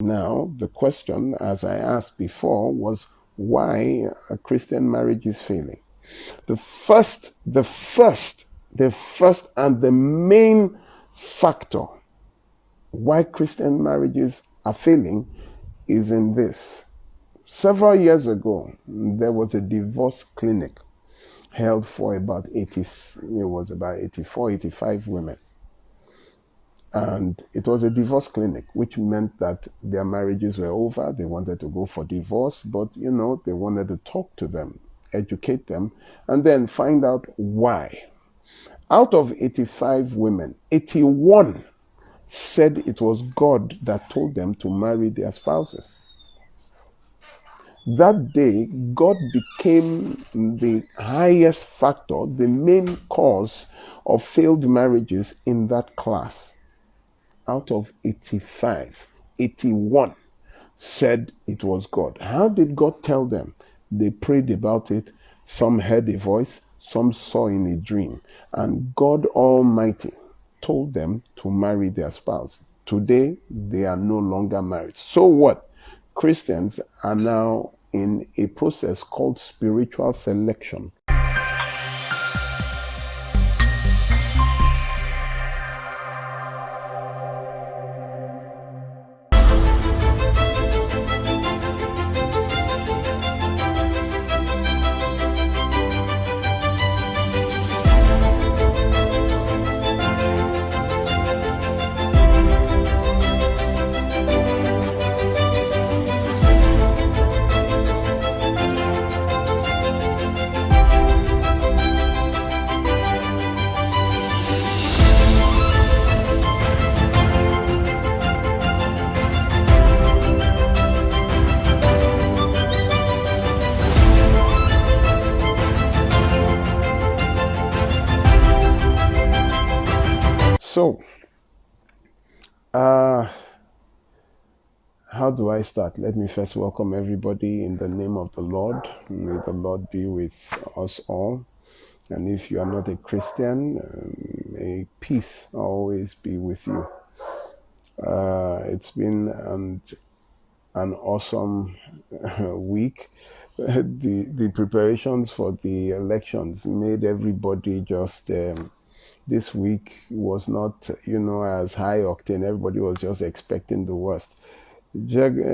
Now, the question, as I asked before, was why a Christian marriage is failing. The first and the main factor why Christian marriages are failing is in this. Several years ago, there was a divorce clinic held for about 84, 85 women. And it was a divorce clinic, which meant that their marriages were over. They wanted to go for divorce, but they wanted to talk to them, educate them, and then find out why. Out of 85 women, 81 said it was God that told them to marry their spouses. That day, God became the highest factor, the main cause of failed marriages in that class. Out of 85, 81 said it was God. How did God tell them? They prayed about it. Some heard a voice, some saw in a dream. And God Almighty told them to marry their spouse. Today, they are no longer married. So what? Christians are now in a process called spiritual selection. So, how do I start? Let me first welcome everybody in the name of the Lord. May the Lord be with us all. And if you are not a Christian, may peace always be with you. It's been an awesome week. The preparations for the elections made everybody just... this week was not, as high octane. Everybody was just expecting the worst. Jegaloni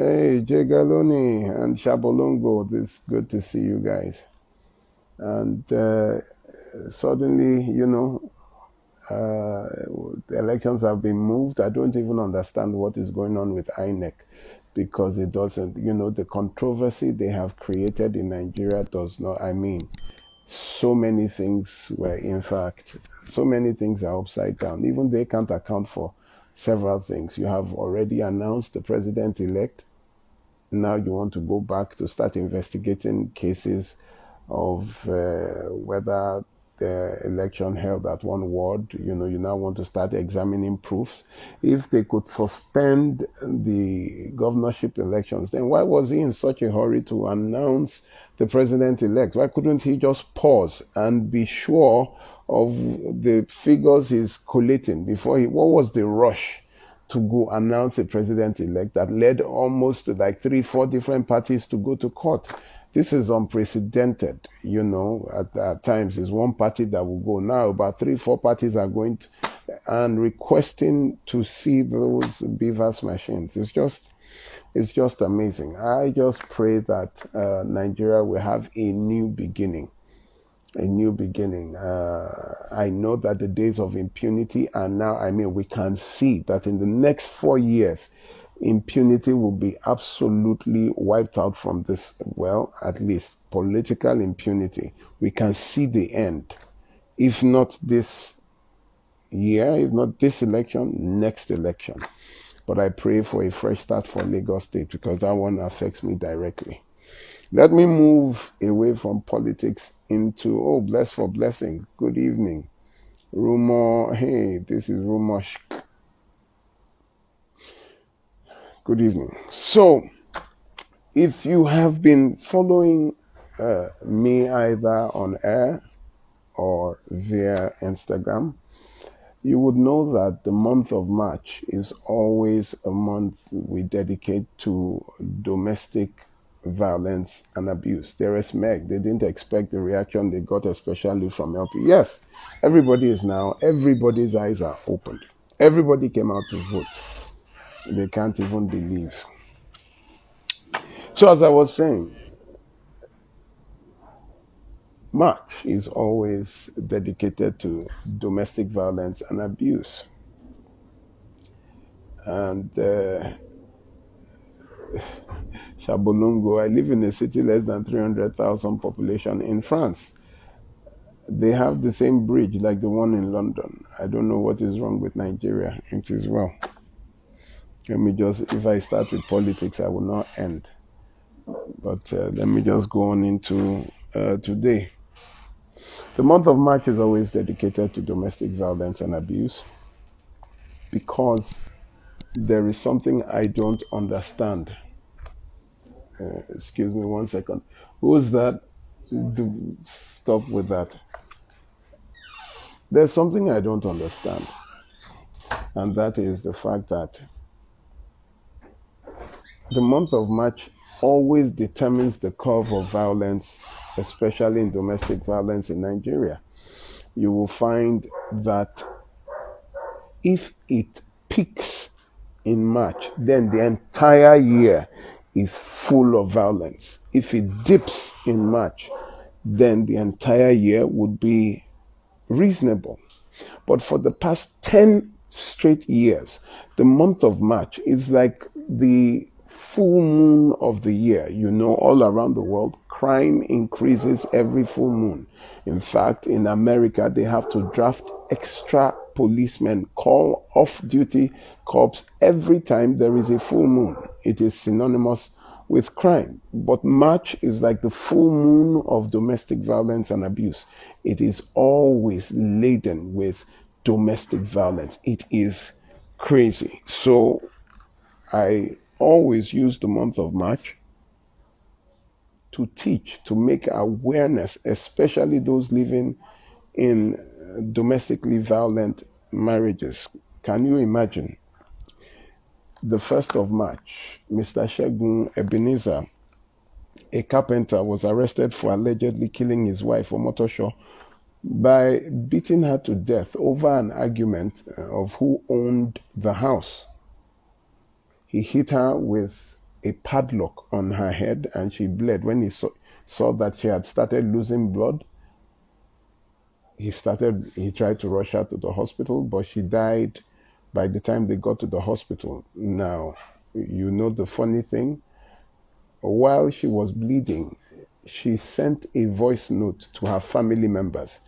and Shabolongo, it's good to see you guys. And suddenly, the elections have been moved. I don't even understand what is going on with INEC, because it doesn't, the controversy they have created in Nigeria does not, so many things so many things are upside down. Even they can't account for several things. You have already announced the president-elect. Now you want to go back to start investigating cases of whether the election held at one ward. You now want to start examining proofs. If they could suspend the governorship elections, then why was he in such a hurry to announce the president-elect? Why couldn't he just pause and be sure of the figures he's collating before what was the rush to go announce a president-elect that led almost like 3-4 different parties to go to court? This is unprecedented, at times it's one party that will go. Now about 3-4 parties are going to, and requesting to see those BVAS machines. It's just amazing. I just pray that Nigeria will have a new beginning. I know that the days of impunity are now, we can see that in the next 4 years, impunity will be absolutely wiped out from this, at least political impunity. We can see the end. If not this year, if not this election, next election. But I pray for a fresh start for Lagos State, because that one affects me directly. Let me move away from politics into, bless for blessing. Good evening. Rumor, hey, this is Rumor. Good evening. So, if you have been following me either on air or via Instagram, you would know that the month of March is always a month we dedicate to domestic violence and abuse. They were smeg. They didn't expect the reaction they got, especially from LP. Yes, everybody's eyes are opened. Everybody came out to vote. They can't even believe. So as I was saying, March is always dedicated to domestic violence and abuse. And Chabolungo, I live in a city less than 300,000 population in France. They have the same bridge like the one in London. I don't know what is wrong with Nigeria. It is well. Let me just, if I start with politics, I will not end. But let me just go on into today. The month of March is always dedicated to domestic violence and abuse because there is something I don't understand. Excuse me 1 second. Who's that? Stop with that. There's something I don't understand, and that is the fact that the month of March always determines the curve of violence, especially in domestic violence in Nigeria. You will find that if it peaks in March, then the entire year is full of violence. If it dips in March, then the entire year would be reasonable. But for the past 10 straight years, the month of March is like the full moon of the year. You know, all around the world, crime increases every full moon. In fact, in America, they have to draft extra policemen, call off-duty cops every time there is a full moon. It is synonymous with crime. But March is like the full moon of domestic violence and abuse. It is always laden with domestic violence. It is crazy. So I always use the month of March to teach, to make awareness, especially those living in domestically violent marriages. Can you imagine? The 1st of March, Mr. Shegun Ebenezer, a carpenter, was arrested for allegedly killing his wife, Omotosho, by beating her to death over an argument of who owned the house. He hit her with a padlock on her head and she bled. When he saw that she had started losing blood, he tried to rush her to the hospital, but she died by the time they got to the hospital. Now, you know the funny thing? While she was bleeding, she sent a voice note to her family members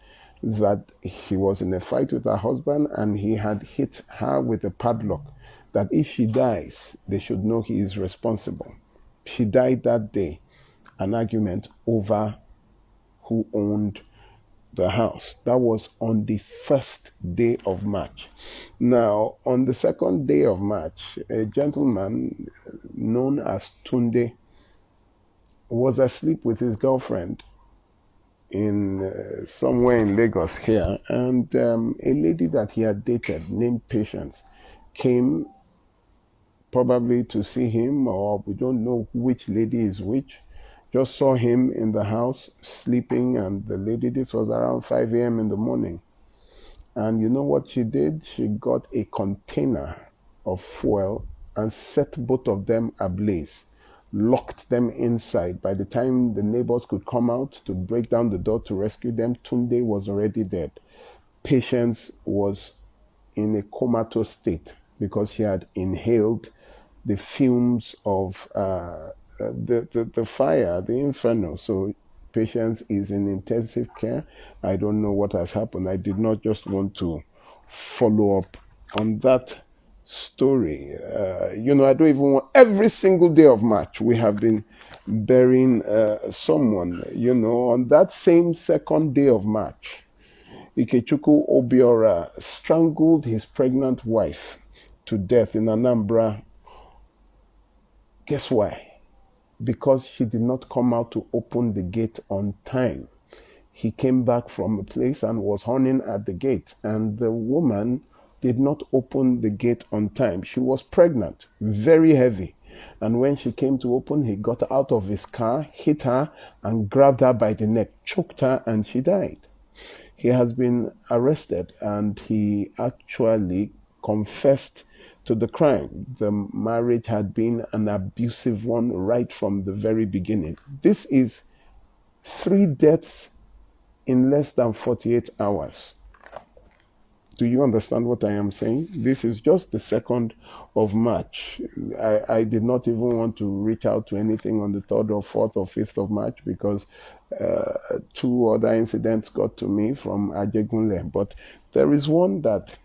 that she was in a fight with her husband and he had hit her with a padlock, that if she dies, they should know he is responsible. She died that day, an argument over who owned the house. That was on the 1st day of March. Now, on the 2nd day of March, a gentleman known as Tunde was asleep with his girlfriend in somewhere in Lagos here, and a lady that he had dated named Patience came probably to see him, or we don't know which lady is which, just saw him in the house sleeping, and the lady, this was around 5 a.m. in the morning. And you know what she did? She got a container of fuel and set both of them ablaze, locked them inside. By the time the neighbors could come out to break down the door to rescue them, Tunde was already dead. Patience was in a comatose state because she had inhaled the fumes of the fire, the inferno. So Patience is in intensive care. I don't know what has happened. I did not just want to follow up on that story. I don't even want, every single day of March, we have been burying someone. On that same 2nd day of March, Ikechukwu Obiora strangled his pregnant wife to death in Anambra. Guess why? Because she did not come out to open the gate on time. he came back from a place and was horning at the gate, and the woman did not open the gate on time. She was pregnant, very heavy. And when she came to open, he got out of his car, hit her, and grabbed her by the neck, choked her, and she died. He has been arrested, and he actually confessed to the crime. The marriage had been an abusive one right from the very beginning. This is 3 deaths in less than 48 hours. Do you understand what I am saying? This is just the 2nd of March. I did not even want to reach out to anything on the 3rd or 4th or 5th of March because 2 other incidents got to me from Ajegunle. But there is one that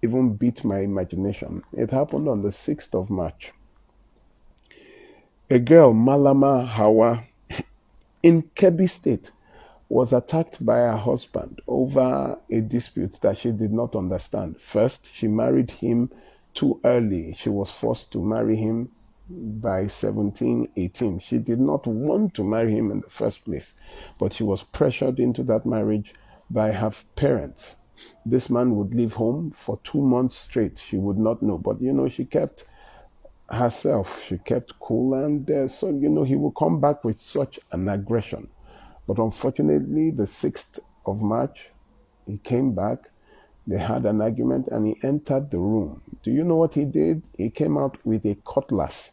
even beat my imagination. It happened on the 6th of March. A girl, Malama Hawa, in Kebbi State, was attacked by her husband over a dispute that she did not understand. First, she married him too early. She was forced to marry him by 17, 18. She did not want to marry him in the first place, but she was pressured into that marriage by her parents. This man would leave home for 2 months straight. She would not know, but she kept herself. She kept cool, and so he would come back with such an aggression. But unfortunately, the 6th of March, he came back, they had an argument, and he entered the room. Do you know what he did? He came out with a cutlass,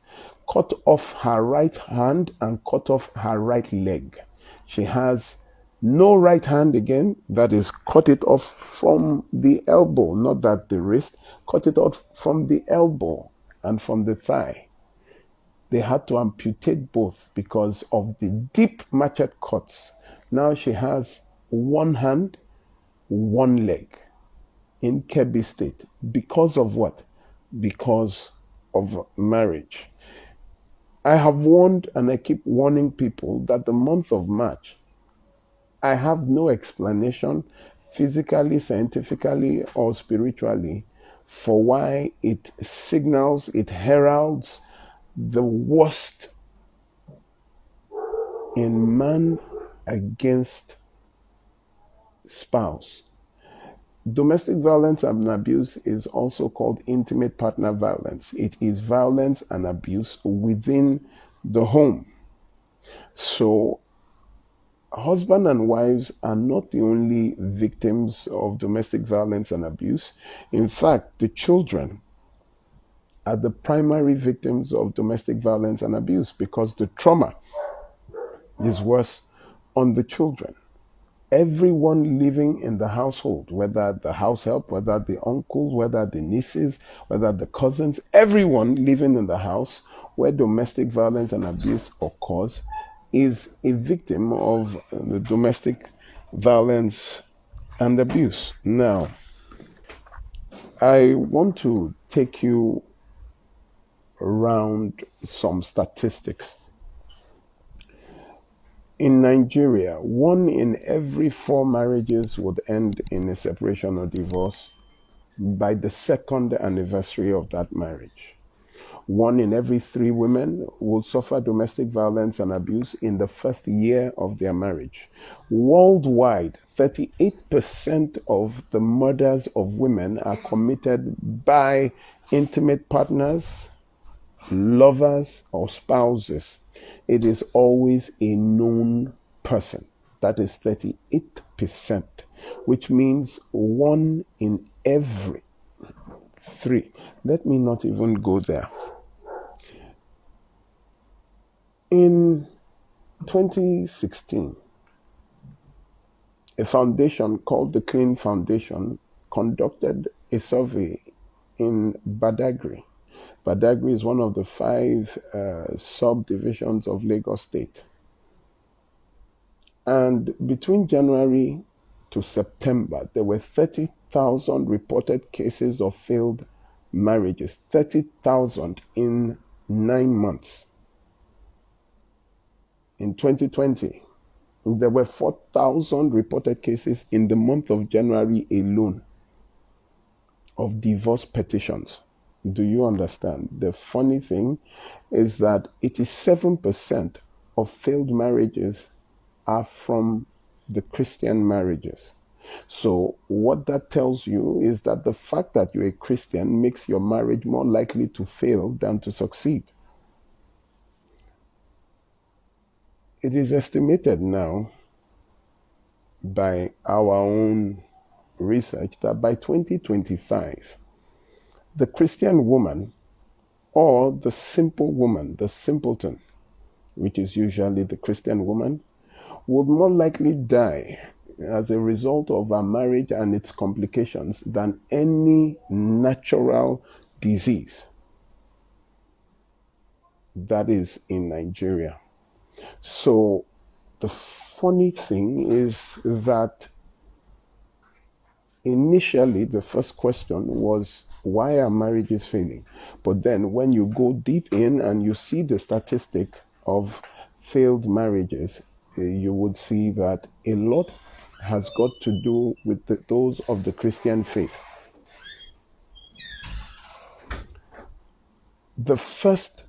cut off her right hand and cut off her right leg. She has no right hand again, that is, cut it off from the elbow, not that the wrist, cut it off from the elbow and from the thigh. They had to amputate both because of the deep machete cuts. Now she has 1 hand, 1 leg in Kebbi State. Because of what? Because of marriage. I have warned, and I keep warning people, that the month of March, I have no explanation, physically, scientifically, or spiritually, for why it signals, it heralds the worst in man against spouse. Domestic violence and abuse is also called intimate partner violence. It is violence and abuse within the home. So husband and wives are not the only victims of domestic violence and abuse. In fact, the children are the primary victims of domestic violence and abuse because the trauma is worse on the children. Everyone living in the household, whether the house help, whether the uncles, whether the nieces, whether the cousins, everyone living in the house where domestic violence and abuse occurs is a victim of the domestic violence and abuse. Now, I want to take you around some statistics. In Nigeria, 1 in every 4 marriages would end in a separation or divorce by the 2nd anniversary of that marriage. 1 in every 3 women will suffer domestic violence and abuse in the first year of their marriage. Worldwide, 38% of the murders of women are committed by intimate partners, lovers, or spouses. It is always a known person. That is 38%, which means 1 in every 3. Let me not even go there. In 2016, a foundation called the Clean Foundation conducted a survey in Badagry. Badagry is one of the 5 subdivisions of Lagos State. And between January to September, there were 30,000 reported cases of failed marriages. 30,000 in 9 months. In 2020, there were 4,000 reported cases in the month of January alone of divorce petitions. Do you understand? The funny thing is that 87% of failed marriages are from the Christian marriages. So what that tells you is that the fact that you're a Christian makes your marriage more likely to fail than to succeed. It is estimated now by our own research that by 2025, the Christian woman or the simple woman, the simpleton, which is usually the Christian woman, would more likely die as a result of a marriage and its complications than any natural disease that is in Nigeria. So the funny thing is that initially the first question was, why are marriages failing? But then when you go deep in and you see the statistic of failed marriages, you would see that a lot has got to do with those of the Christian faith. The first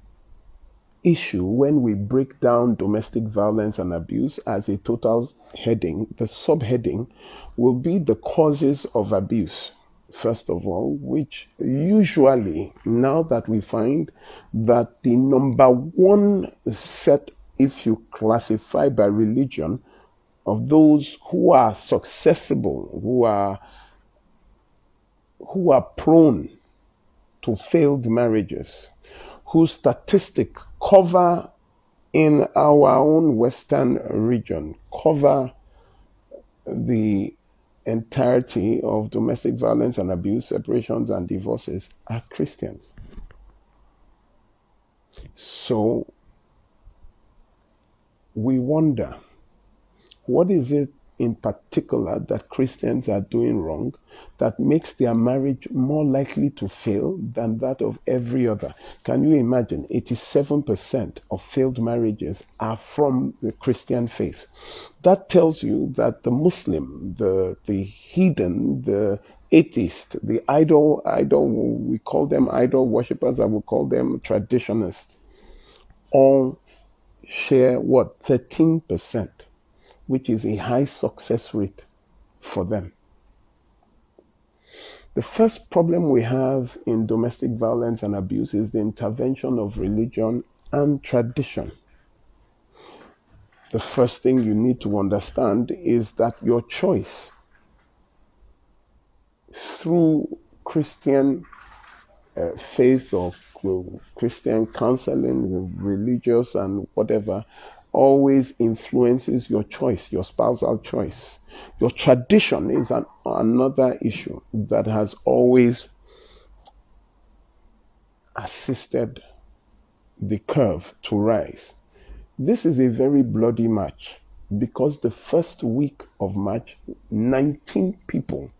issue when we break down domestic violence and abuse as a total heading, the subheading will be the causes of abuse, first of all, which usually, now that we find that the number one set, if you classify by religion, of those who are successible, who are prone to failed marriages, whose statistic cover in our own Western region, cover the entirety of domestic violence and abuse, separations and divorces, are Christians. So we wonder, what is it in particular that Christians are doing wrong that makes their marriage more likely to fail than that of every other? Can you imagine? 87% of failed marriages are from the Christian faith. That tells you that the Muslim, the heathen, the atheist, the idol, we call them idol worshippers, I would call them traditionists, all share what? 13%. Which is a high success rate for them. The first problem we have in domestic violence and abuse is the intervention of religion and tradition. The first thing you need to understand is that your choice through Christian faith or Christian counseling, religious and whatever, always influences your choice, your spousal choice. Your tradition is another issue that has always assisted the curve to rise. This is a very bloody match because the first week of March, 19 people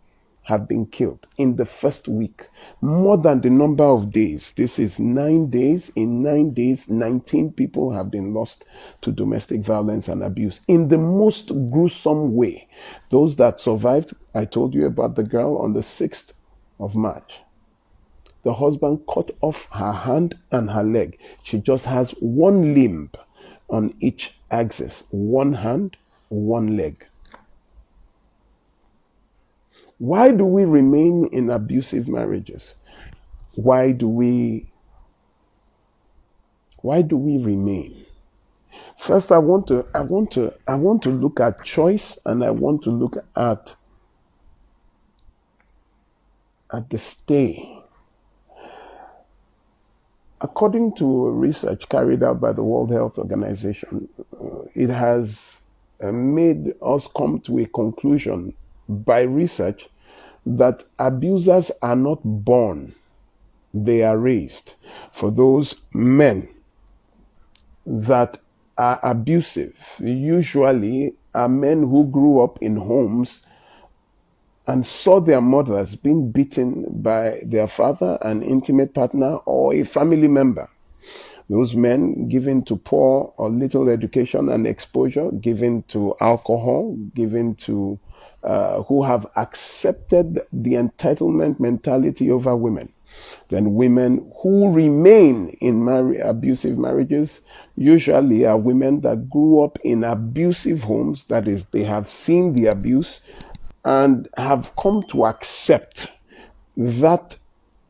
have been killed in the first week, more than the number of days. This is 9 days. In 9 days, 19 people have been lost to domestic violence and abuse in the most gruesome way. Those that survived, I told you about the girl on the 6th of March. The husband cut off her hand and her leg. She just has one limb on each axis, one hand, one leg. Why do we remain in abusive marriages? Why do we remain? First, I want to look at choice, and I want to look at the stay. According to research carried out by the World Health Organization, it has made us come to a conclusion by research that abusers are not born, they are raised. For those men that are abusive, usually are men who grew up in homes and saw their mothers being beaten by their father, an intimate partner, or a family member. Those men given to poor or little education and exposure, given to alcohol, given to who have accepted the entitlement mentality over women. Then women who remain in abusive marriages usually are women that grew up in abusive homes. That is, they have seen the abuse and have come to accept that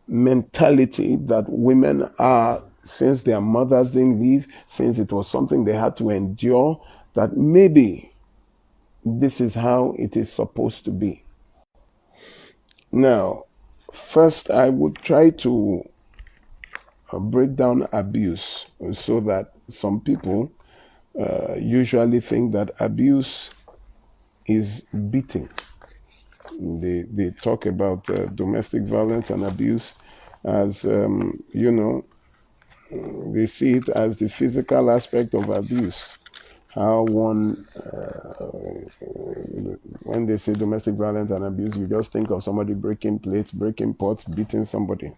mentality that women are, since their mothers didn't leave, since it was something they had to endure, that maybe this is how it is supposed to be. Now, first, I would try to break down abuse so that some people usually think that abuse is beating. They talk about domestic violence and abuse as, they see it as the physical aspect of abuse. How one, when they say domestic violence and abuse, you just think of somebody breaking plates, breaking pots, beating somebody.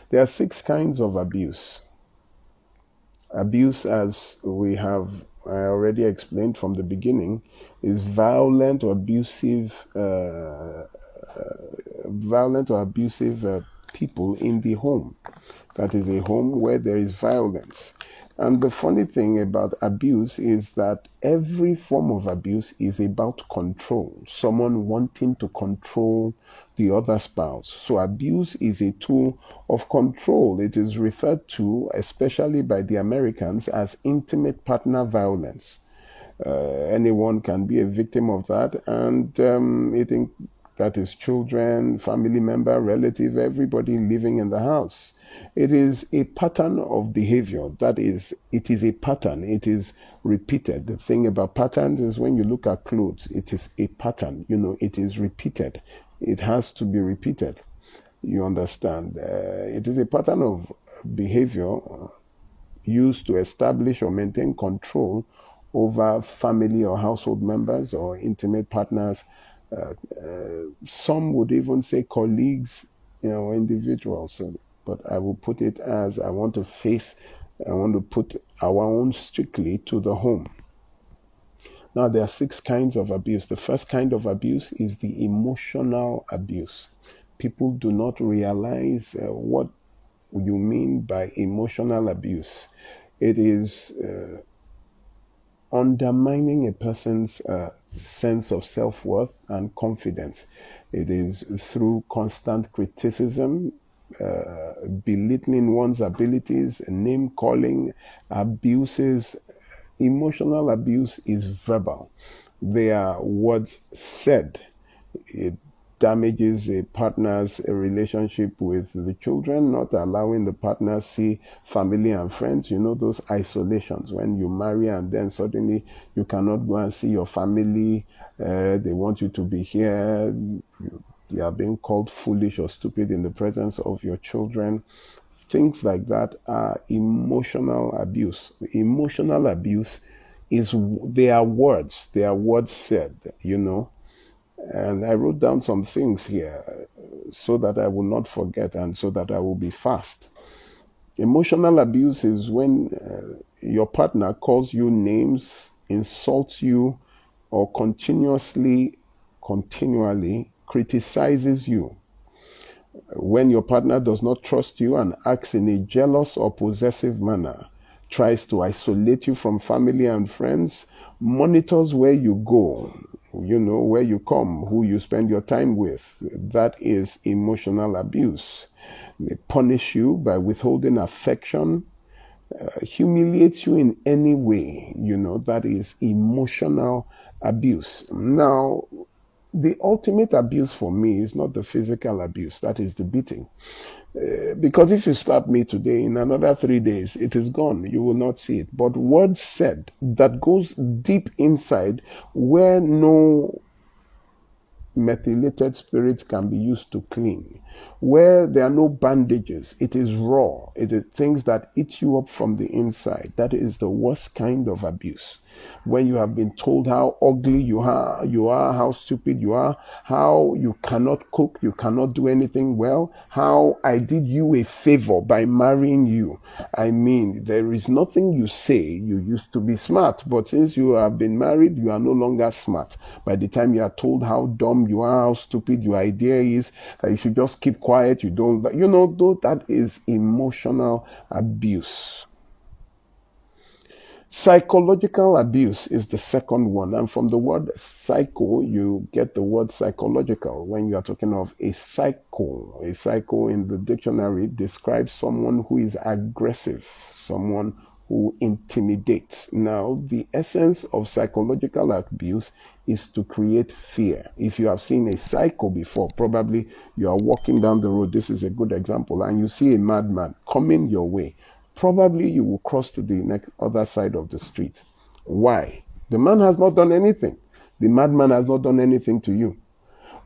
There are 6 kinds of abuse. Abuse, as I already explained from the beginning, is violent or abusive people in the home. That is a home where there is violence. And the funny thing about abuse is that every form of abuse is about control, someone wanting to control the other spouse. So abuse is a tool of control. It is referred to, especially by the Americans, as intimate partner violence. Anyone can be a victim of that, and that is children, family member, relative, everybody living in the house. It is a pattern of behavior. That is, it is a pattern. It is repeated. The thing about patterns is when you look at clothes, it is a pattern. It is repeated. It has to be repeated. You understand? It is a pattern of behavior used to establish or maintain control over family or household members or intimate partners. Some would even say colleagues, individuals. But I will put it as I want to put our own strictly to the home. Now, there are 6 kinds of abuse. The first kind of abuse is the emotional abuse. People do not realize what you mean by emotional abuse. It is undermining a person's sense of self-worth and confidence. It is through constant criticism, belittling one's abilities, name-calling, abuses. Emotional abuse is verbal. They are words said. It damages a partner's relationship with the children, not allowing the partner see family and friends. Those isolations when you marry and then suddenly you cannot go and see your family. They want you to be here. You are being called foolish or stupid in the presence of your children. Things like that are emotional abuse. Emotional abuse they are words said, And I wrote down some things here so that I will not forget and so that I will be fast. Emotional abuse is when your partner calls you names, insults you, or continually criticizes you. When your partner does not trust you and acts in a jealous or possessive manner, tries to isolate you from family and friends, monitors where you go, where you come, who you spend your time with, that is emotional abuse. They punish you by withholding affection, humiliates you in any way, that is emotional abuse. Now, the ultimate abuse for me is not the physical abuse, that is the beating. Because if you slap me today, in another 3 days, it is gone. You will not see it. But words said that goes deep inside where no methylated spirit can be used to clean, where there are no bandages. It is raw. It is things that eat you up from the inside. That is the worst kind of abuse. When you have been told how ugly you are, how stupid you are, how you cannot cook, you cannot do anything well, how I did you a favor by marrying you. I mean, there is nothing you say. You used to be smart, but since you have been married, you are no longer smart. By the time you are told how dumb dumb you are, how stupid your idea is, that you should just keep quiet, you don't, you know, though, that is emotional abuse. Psychological abuse is the second one. And from the word psycho, you get the word psychological. When you are talking of a psycho in the dictionary describes someone who is aggressive, someone who intimidates. Now, the essence of psychological abuse is to create fear. If you have seen a psycho before, probably you are walking down the road, this is a good example, and you see a madman coming your way. Probably you will cross to the next other side of the street. Why? The man has not done anything. The madman has not done anything to you.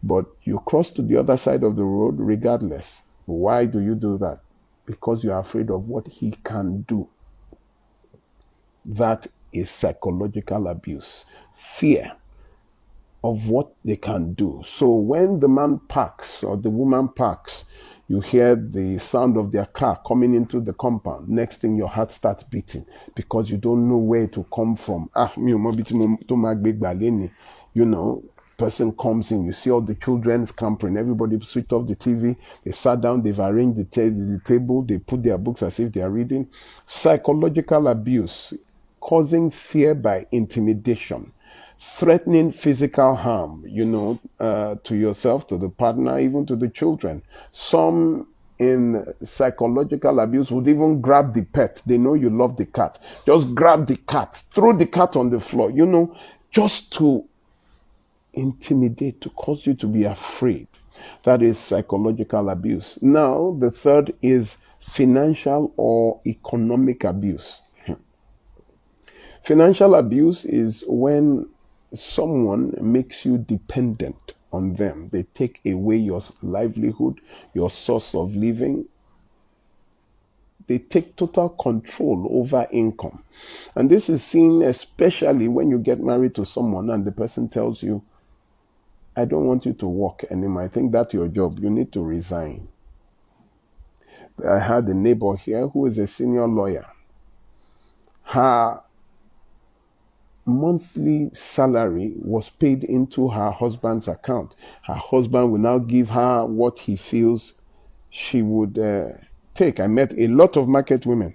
But you cross to the other side of the road regardless. Why do you do that? Because you are afraid of what he can do. That is psychological abuse. Fear of what they can do. So when the man parks or the woman parks, you hear the sound of their car coming into the compound. Next thing, your heart starts beating because you don't know where to come from. You know, person comes in, you see all the children scampering, everybody switched off the TV, they sat down, they've arranged the table, they put their books as if they are reading. Psychological abuse, causing fear by intimidation, threatening physical harm, you know, to yourself, to the partner, even to the children. Some in psychological abuse would even grab the pet. They know you love the cat. Just grab the cat, throw the cat on the floor, you know, just to intimidate, to cause you to be afraid. That is psychological abuse. Now, the third is financial or economic abuse. Financial abuse is when someone makes you dependent on them. They take away your livelihood, your source of living. They take total control over income. And this is seen especially when you get married to someone and the person tells you, I don't want you to work anymore. I think that's your job. You need to resign. I had a neighbor here who is a senior lawyer. Her monthly salary was paid into her husband's account. Her husband will now give her what he feels she would take. I met a lot of market women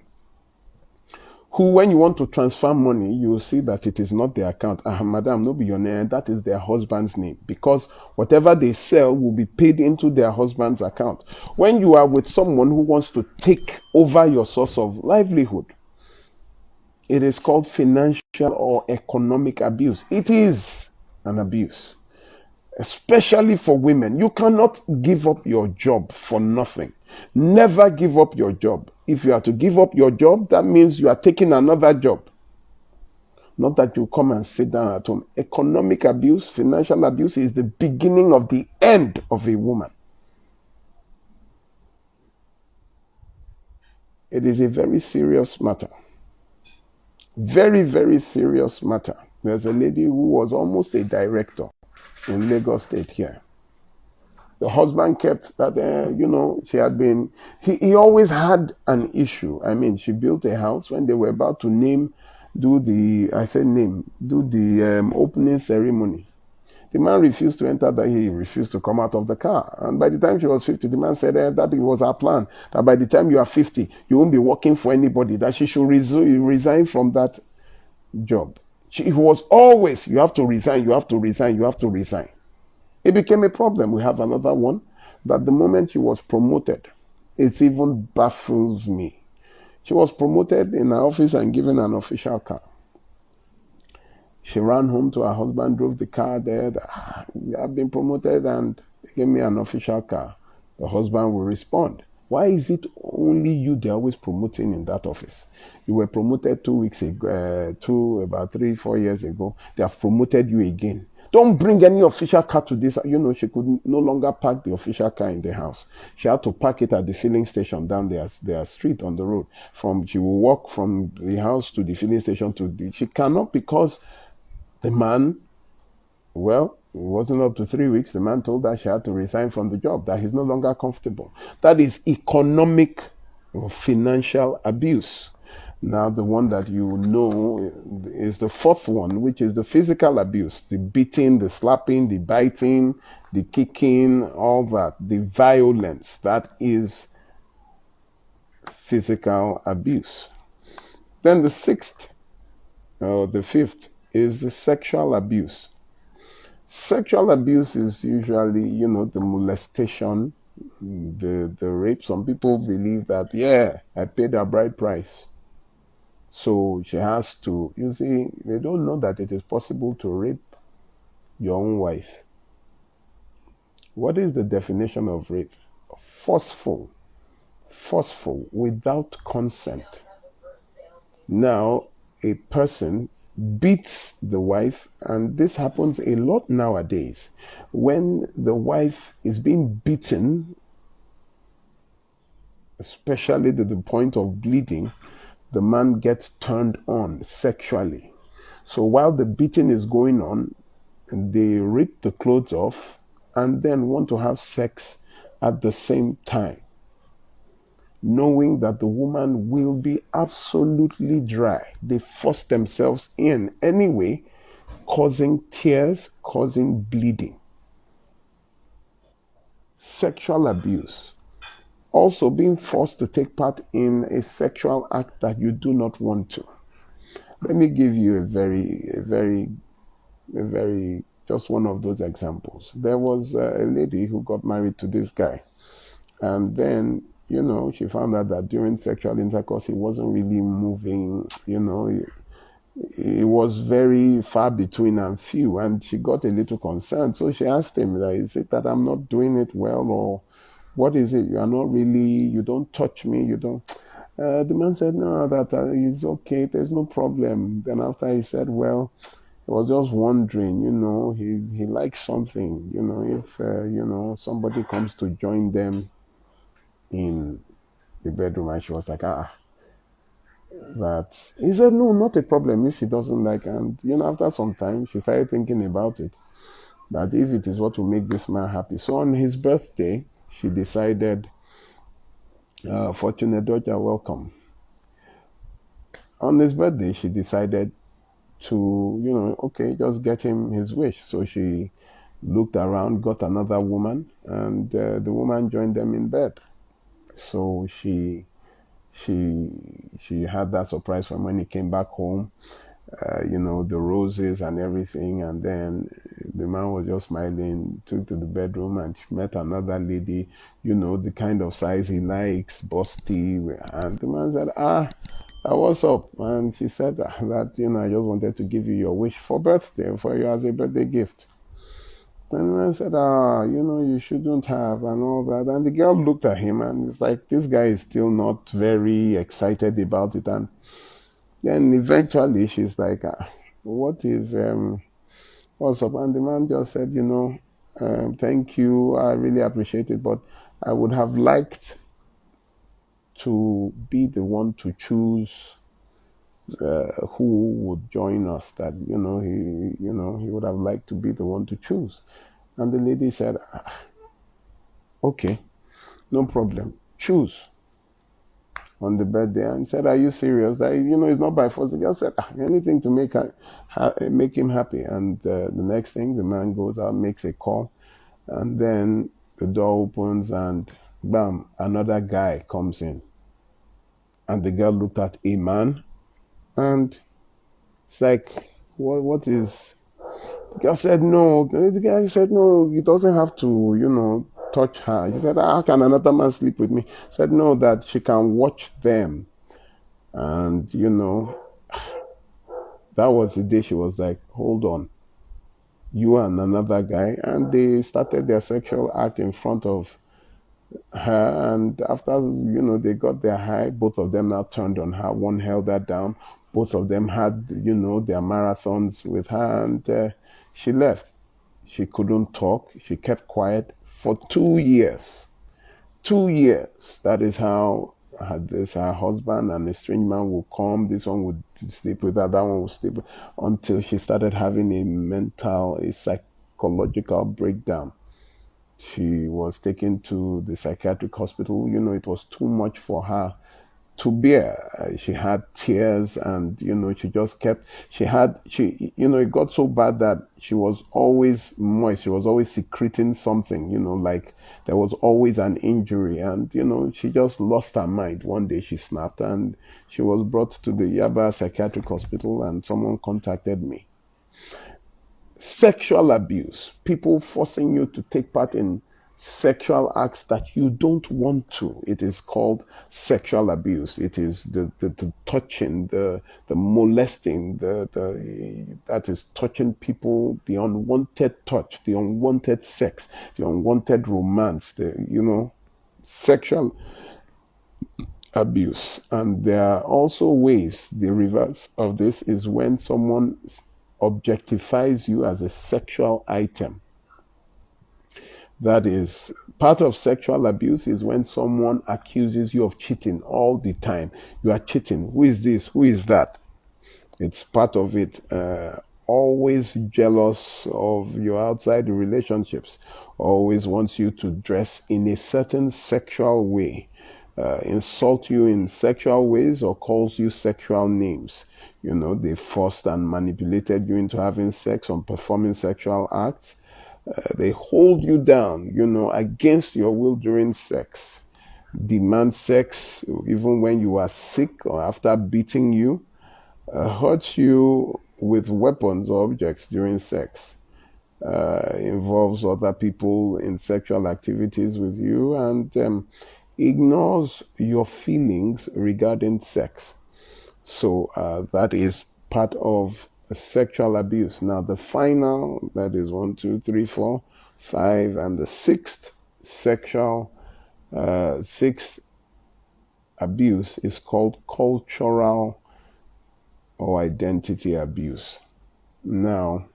who, when you want to transfer money, you will see that it is not their account. Madam, no be your name, that is their husband's name, because whatever they sell will be paid into their husband's account. When you are with someone who wants to take over your source of livelihood, it is called financial or economic abuse. It is an abuse, especially for women. You cannot give up your job for nothing. Never give up your job. If you are to give up your job, that means you are taking another job. Not that you come and sit down at home. Economic abuse, financial abuse is the beginning of the end of a woman. It is a very serious matter. Very, very serious matter. There's a lady who was almost a director in Lagos State here. The husband kept that, you know, she had been, he always had an issue. I mean, she built a house when they were about to do the opening ceremony. The man refused to enter, that he refused to come out of the car. And by the time she was 50, the man said that it was her plan, that by the time you are 50, you won't be working for anybody, that she should resign from that job. She was always, you have to resign, you have to resign, you have to resign. It became a problem. We have another one, that the moment she was promoted, it even baffles me. She was promoted in her office and given an official car. She ran home to her husband, drove the car there. I've been promoted and they gave me an official car. The husband will respond, why is it only you they're always promoting in that office? You were promoted 2 weeks ago, about 3-4 years ago. They have promoted you again. Don't bring any official car to this. You know, she could no longer park the official car in the house. She had to park it at the filling station down their street on the road. She will walk from the house to the filling station she cannot, because the man, well, it wasn't up to 3 weeks. The man told her she had to resign from the job, that he's no longer comfortable. That is economic or financial abuse. Now, the one that you know is the fourth one, which is the physical abuse, the beating, the slapping, the biting, the kicking, all that, the violence. That is physical abuse. Then the sixth, or the fifth, is the sexual abuse. Sexual abuse is usually, the molestation, the rape. Some people believe that, yeah, I paid a bride price. So she has to, you see, they don't know that it is possible to rape your own wife. What is the definition of rape? Forceful, without consent. Now, a person beats the wife, and this happens a lot nowadays. When the wife is being beaten, especially to the point of bleeding, the man gets turned on sexually. So while the beating is going on, they rip the clothes off and then want to have sex at the same time, knowing that the woman will be absolutely dry. They force themselves in anyway, causing tears, causing bleeding. Sexual abuse. Also being forced to take part in a sexual act that you do not want to. Let me give you a very, just one of those examples. There was a lady who got married to this guy. And then, she found out that during sexual intercourse, he wasn't really moving, it was very far between and few. And she got a little concerned. So she asked him, is it that I'm not doing it well, or what is it? You are not really, you don't touch me, you don't. The man said, no, that it's okay, there's no problem. Then after he said, well, I was just wondering, he likes something, if, somebody comes to join them in the bedroom, and she was like, that. He said, no, not a problem if she doesn't like. And, after some time, she started thinking about it, that if it is what will make this man happy. So on his birthday, she decided, Fortunate daughter, welcome. On his birthday, she decided to, okay, just get him his wish. So she looked around, got another woman, and the woman joined them in bed. So she had that surprise from when he came back home, the roses and everything. And then the man was just smiling, took to the bedroom and met another lady, the kind of size he likes, busty. And the man said, what's up? And she said that, I just wanted to give you your wish for you as a birthday gift. And I said, you shouldn't have, and all that. And the girl looked at him, and it's like, this guy is still not very excited about it. And then eventually she's like, what's up? And the man just said, thank you, I really appreciate it, but I would have liked to be the one to choose who would join us. That he would have liked to be the one to choose. And the lady said, okay, no problem, choose on the birthday. And said, are you serious? That, it's not by force. The girl said, anything to make him happy. And the next thing, the man goes out, makes a call, and then the door opens and bam, another guy comes in. And the girl looked at a man, and it's like, what is... The girl said, no. The guy said, no, he doesn't have to, touch her. He said, how can another man sleep with me? He said, no, that she can watch them. And, that was the day she was like, hold on, you and another guy. And they started their sexual act in front of her. And after, they got their high, both of them now turned on her. One held her down. Both of them had, their marathons with her. And she left. She couldn't talk. She kept quiet for 2 years. 2 years. That is how her husband and a strange man would come. This one would sleep with her. That one would sleep with her, until she started having a psychological breakdown. She was taken to the psychiatric hospital. It was too much for her to bear. She had tears, and she just kept. It got so bad that she was always moist. She was always secreting something. Like there was always an injury, and she just lost her mind. One day she snapped, and she was brought to the Yaba Psychiatric Hospital, and someone contacted me. Sexual abuse, people forcing you to take part in sexual acts that you don't want to. It is called sexual abuse. It is the touching, the molesting, that is touching people, the unwanted touch, the unwanted sex, the unwanted romance, sexual abuse. And there are also ways, the reverse of this is when someone objectifies you as a sexual item. That is part of sexual abuse, is when someone accuses you of cheating all the time. You are cheating. Who is this? Who is that? It's part of it. Always jealous of your outside relationships. Always wants you to dress in a certain sexual way. Insult you in sexual ways, or calls you sexual names. They forced and manipulated you into having sex or performing sexual acts. They hold you down, against your will during sex. Demand sex even when you are sick or after beating you. Hurt you with weapons or objects during sex. Involves other people in sexual activities with you, and ignores your feelings regarding sex. So that is part of sexual abuse. Now the final, that is 1, 2, 3, 4, 5, and the sixth abuse is called cultural or identity abuse. Now,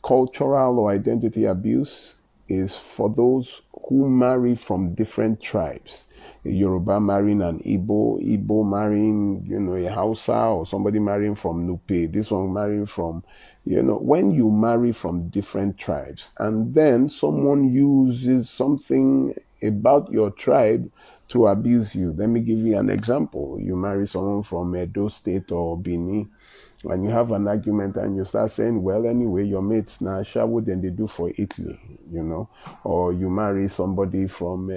cultural or identity abuse is for those who marry from different tribes. A Yoruba marrying an Igbo marrying, a Hausa, or somebody marrying from Nupe, this one marrying from, when you marry from different tribes, and then someone uses something about your tribe to abuse you. Let me give you an example. You marry someone from Edo State or Benin, and you have an argument, and you start saying, well, anyway, your mates now shawo than they do for Italy, or you marry somebody from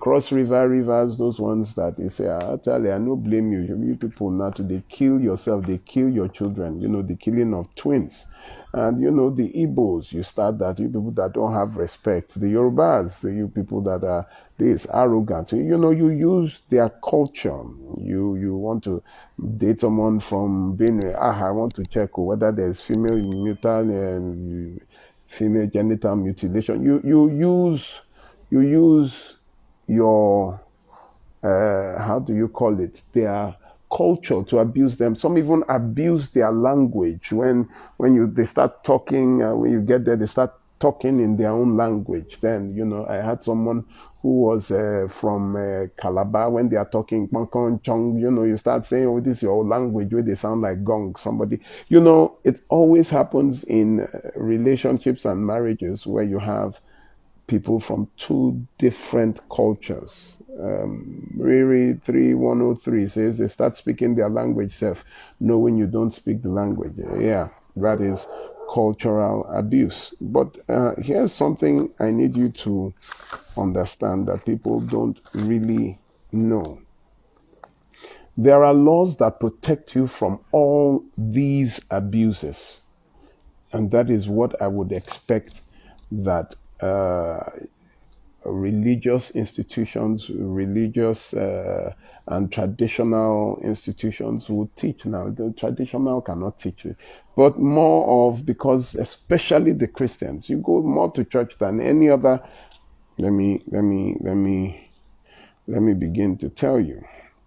Cross Rivers, those ones that they say, actually, I no blame you. You people now, they kill yourself, they kill your children, the killing of twins. And, the Igbos, you start that, you people that don't have respect. The Yorubas, you people that are this, arrogant. You use their culture. You want to date someone from Benue. I want to check whether there's female genital mutilation. You use your how do you call it, their culture to abuse them. Some even abuse their language. When they start talking, when you get there, they start talking in their own language. Then I had someone who was from Calabar. When they are talking chong, you start saying, oh, this is your language, where they sound like gong. Somebody, it always happens in relationships and marriages where you have people from two different cultures. Riri 3103 says they start speaking their language self, knowing you don't speak the language. Yeah, that is cultural abuse. But here's something I need you to understand that people don't really know. There are laws that protect you from all these abuses. And that is what I would expect that religious institutions, religious and traditional institutions would teach. Now, the traditional cannot teach it, but more of, because especially the Christians, you go more to church than any other. Let me begin to tell you.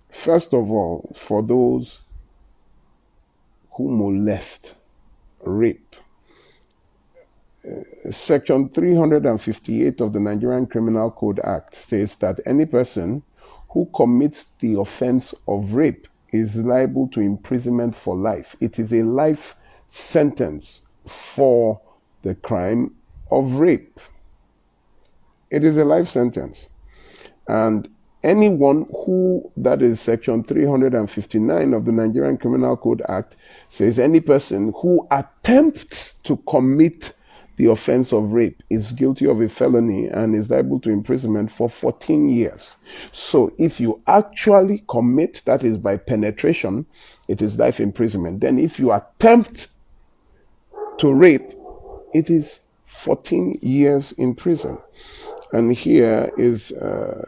First of all, for those who molest, rape, Section 358 of the Nigerian Criminal Code Act states that any person who commits the offense of rape is liable to imprisonment for life. It is a life sentence for the crime of rape. It is a life sentence. And anyone who, that is section 359 of the Nigerian Criminal Code Act, says any person who attempts to commit the offense of rape is guilty of a felony and is liable to imprisonment for 14 years. So if you actually commit, that is by penetration, it is life imprisonment. Then if you attempt to rape, it is 14 years in prison. And here is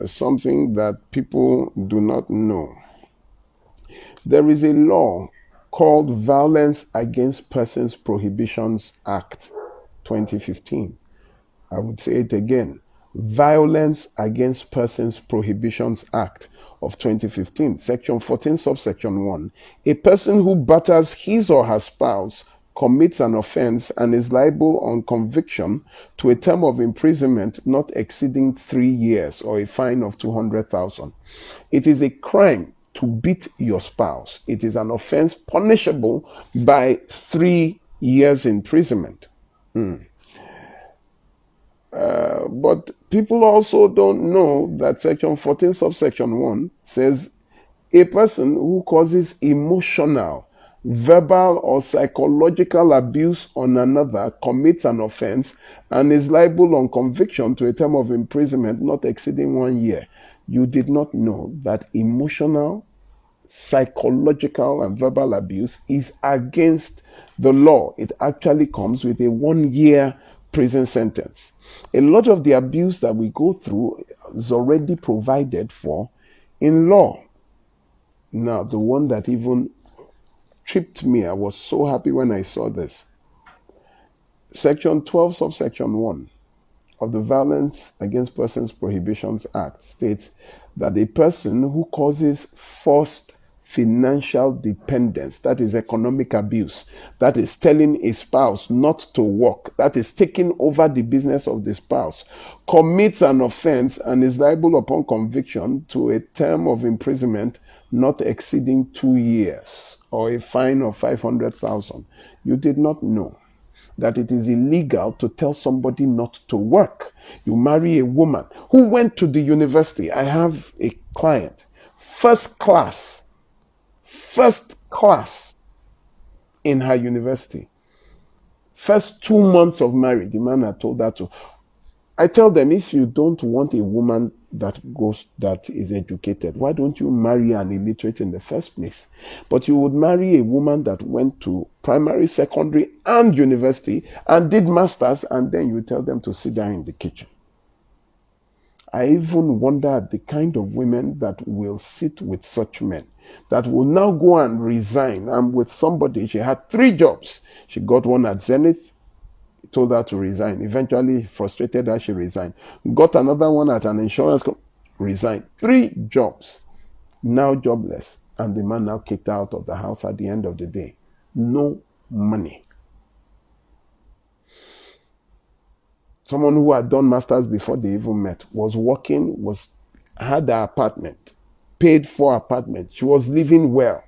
something that people do not know. There is a law called Violence Against Persons Prohibitions Act 2015. I would say it again. Violence Against Persons Prohibitions Act of 2015, Section 14, subsection 1. A person who batters his or her spouse commits an offense and is liable on conviction to a term of imprisonment not exceeding 3 years or a fine of 200,000. It is a crime to beat your spouse. It is an offense punishable by 3 years imprisonment. But people also don't know that section 14 subsection 1 says a person who causes emotional, verbal or psychological abuse on another commits an offense and is liable on conviction to a term of imprisonment not exceeding 1 year. You did not know that emotional, psychological and verbal abuse is against the law. It actually comes with a 1 year prison sentence. A lot of the abuse that we go through is already provided for in law. Now, the one that even tripped me, I was so happy when I saw this. Section 12, subsection 1 of the Violence Against Persons Prohibitions Act states that a person who causes forced financial dependence, that is economic abuse, that is telling a spouse not to work, that is taking over the business of the spouse, commits an offense and is liable upon conviction to a term of imprisonment not exceeding 2 years or a fine of 500,000. You did not know that it is illegal to tell somebody not to work. You marry a woman who went to the university. I have a client, first class in her university. First 2 months of marriage, the man had told her to. I tell them, if you don't want a woman that is educated, why don't you marry an illiterate in the first place? But you would marry a woman that went to primary, secondary, and university and did masters, and then you tell them to sit down in the kitchen. I even wonder at the kind of women that will sit with such men, that will now go and resign. I'm with somebody, she had 3 jobs. She got one at Zenith, told her to resign. Eventually frustrated her, she resigned. Got another one at an insurance company, resigned. 3 jobs, now jobless. And the man now kicked her out of the house at the end of the day. No money. Someone who had done masters before they even met, was working, had an apartment, paid for apartment. She was living well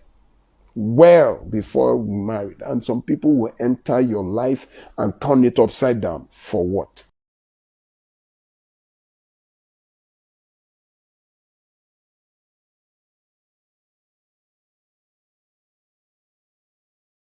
before we married. And some people will enter your life and turn it upside down. For what?